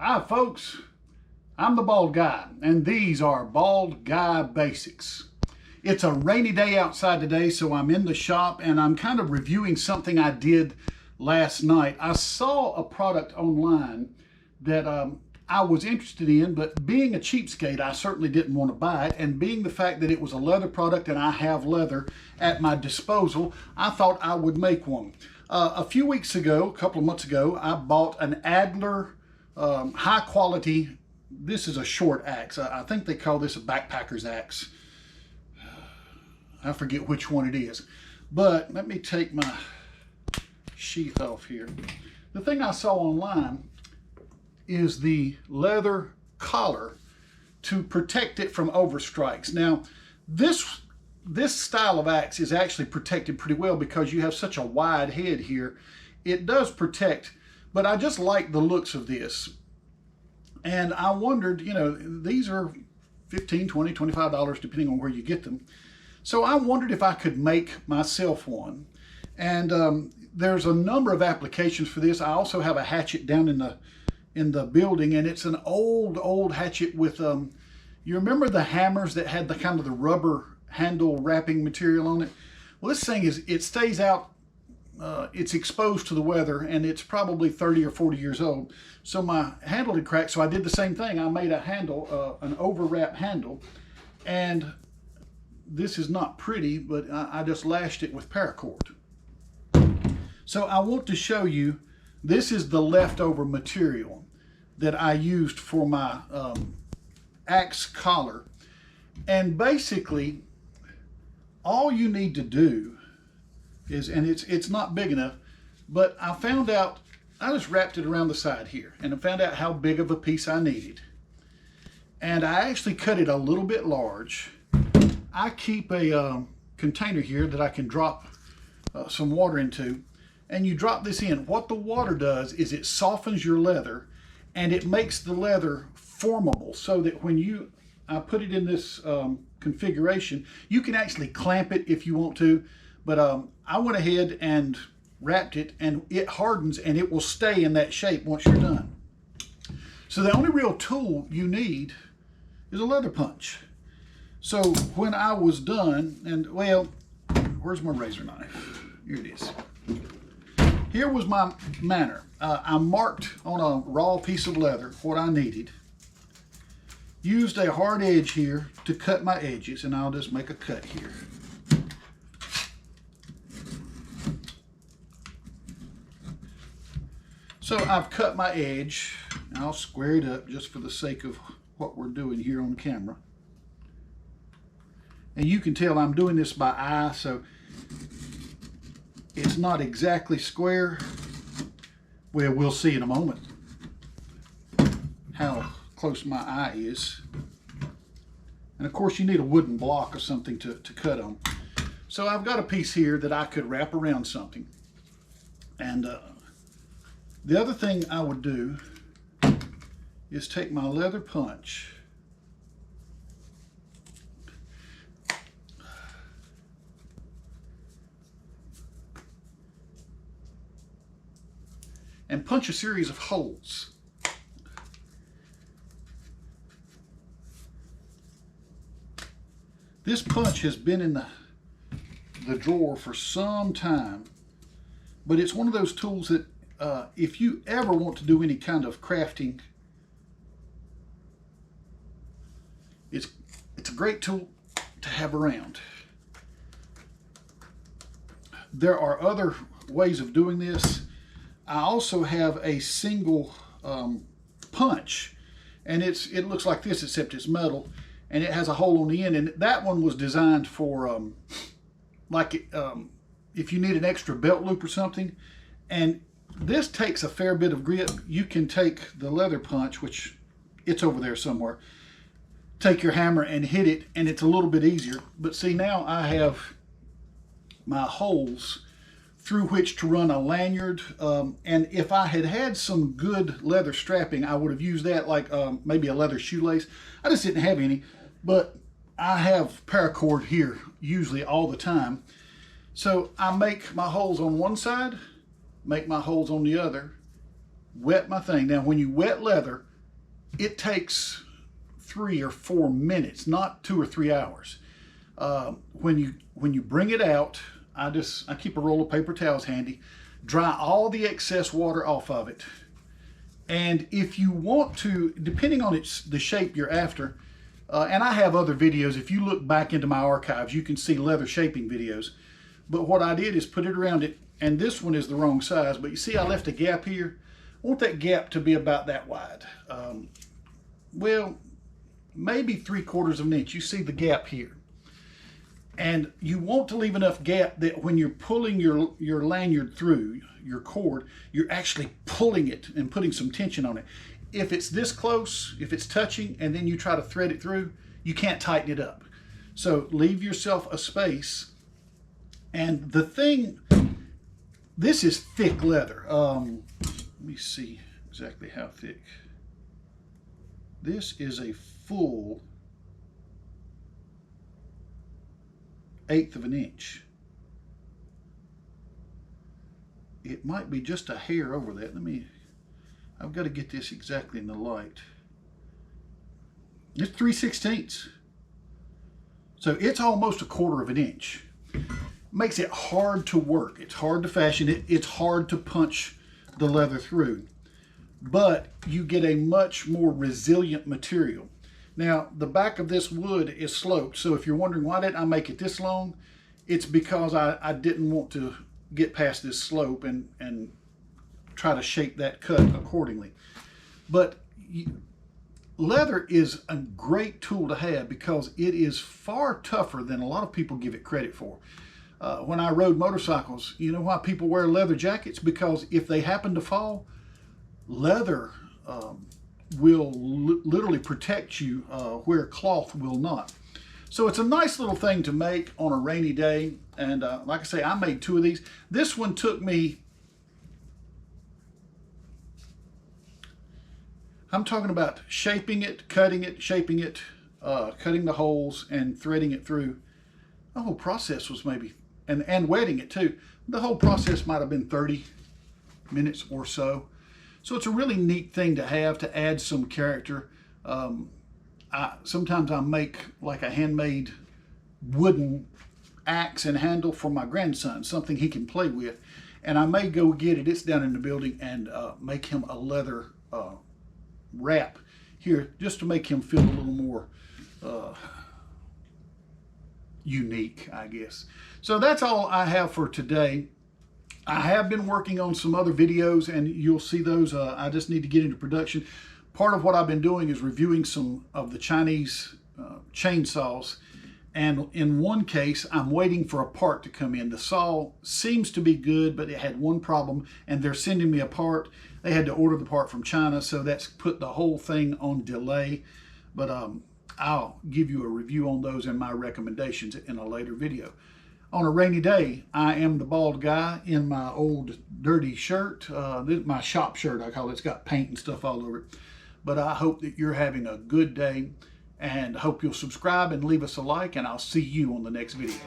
Hi folks, I'm the Bald Guy, and these are Bald Guy Basics. It's a rainy day outside today, so I'm in the shop and I'm kind of reviewing something I did last night. I saw a product online that I was interested in, but being a cheapskate, I certainly didn't want to buy it. And being the fact that it was a leather product and I have leather at my disposal, I thought I would make one. A few weeks ago, a couple of months ago, I bought an Adler high quality. This is a short axe. I think they call this a backpacker's axe. I forget which one it is. But let me take my sheath off here. The thing I saw online is the leather collar to protect it from overstrikes. Now, this style of axe is actually protected pretty well because you have such a wide head here. It does protect, but I just like the looks of this. And I wondered, you know, these are $15, $20, $25 depending on where you get them. So I wondered if I could make myself one. And there's a number of applications for this. I also have a hatchet down in the building, and it's an old hatchet with you remember the hammers that had the kind of the rubber handle wrapping material on it? Well, this thing it stays out. It's exposed to the weather, and it's probably 30 or 40 years old. So my handle had cracked, so I did the same thing. I made a handle, an overwrap handle, and this is not pretty, but I just lashed it with paracord. So I want to show you, this is the leftover material that I used for my axe collar. And basically, all you need to do is, and it's not big enough, but I found out, I just wrapped it around the side here, and I found out how big of a piece I needed. And I actually cut it a little bit large. I keep a container here that I can drop some water into, and you drop this in. What the water does is it softens your leather, and it makes the leather formable so that when I put it in this configuration, you can actually clamp it if you want to. But I went ahead and wrapped it, and it hardens, and it will stay in that shape once you're done. So the only real tool you need is a leather punch. So when I was done, and well, where's my razor knife? Here it is. Here was my manner. I marked on a raw piece of leather what I needed. Used a hard edge here to cut my edges, and I'll just make a cut here. So I've cut my edge. I'll square it up just for the sake of what we're doing here on camera. And you can tell I'm doing this by eye, so it's not exactly square. Well, we'll see in a moment how close my eye is. And of course you need a wooden block or something to cut on. So I've got a piece here that I could wrap around something. And the other thing I would do is take my leather punch and punch a series of holes. This punch has been in the drawer for some time, but it's one of those tools that if you ever want to do any kind of crafting, it's a great tool to have around. There are other ways of doing this. I also have a single punch, and it looks like this, except it's metal, and it has a hole on the end, and that one was designed for if you need an extra belt loop or something. And this takes a fair bit of grip. You can take the leather punch, which it's over there somewhere, take your hammer and hit it, and it's a little bit easier. But see, now I have my holes through which to run a lanyard, and if I had had some good leather strapping, I would have used that, like maybe a leather shoelace. I just didn't have any, but I have paracord here usually all the time. So I make my holes on one side, make my holes on the other, wet my thing. Now when you wet leather, it takes 3 or 4 minutes, not 2 or 3 hours. When you bring it out, I keep a roll of paper towels handy, dry all the excess water off of it. And if you want to, depending on the shape you're after, and I have other videos, if you look back into my archives, you can see leather shaping videos. But what I did is put it around it, and this one is the wrong size, but you see I left a gap here. I want that gap to be about that wide. Well, maybe 3/4 of an inch. You see the gap here. And you want to leave enough gap that when you're pulling your lanyard through, your cord, you're actually pulling it and putting some tension on it. If it's this close, if it's touching, and then you try to thread it through, you can't tighten it up. So leave yourself a space. And the thing, this is thick leather. Let me see exactly how thick. This is a full 1/8 of an inch. It might be just a hair over that. I've got to get this exactly in the light. It's 3/16. So it's almost 1/4 of an inch. Makes it hard to work. It's hard to fashion it. It's hard to punch the leather through. But you get a much more resilient material. Now, the back of this wood is sloped, so if you're wondering why didn't I make it this long, it's because I didn't want to get past this slope and try to shape that cut accordingly. But leather is a great tool to have because it is far tougher than a lot of people give it credit for. When I rode motorcycles, you know why people wear leather jackets? Because if they happen to fall, leather will literally protect you where cloth will not. So it's a nice little thing to make on a rainy day. And like I say, I made 2 of these. This one took me, I'm talking about shaping it, shaping it, cutting the holes and threading it through. The whole process was maybe, and wetting it too. The whole process might have been 30 minutes or so. So it's a really neat thing to have to add some character. Sometimes I make like a handmade wooden axe and handle for my grandson, something he can play with. And I may go get it, it's down in the building, and make him a leather wrap here just to make him feel a little more unique, I guess. So that's all I have for today. I have been working on some other videos and you'll see those. I just need to get into production. Part of what I've been doing is reviewing some of the Chinese chainsaws. And in one case, I'm waiting for a part to come in. The saw seems to be good, but it had one problem and they're sending me a part. They had to order the part from China, so that's put the whole thing on delay. But I'll give you a review on those and my recommendations in a later video. On a rainy day, I am the bald guy in my old dirty shirt. This is my shop shirt, I call it. It's got paint and stuff all over it. But I hope that you're having a good day and hope you'll subscribe and leave us a like, and I'll see you on the next video.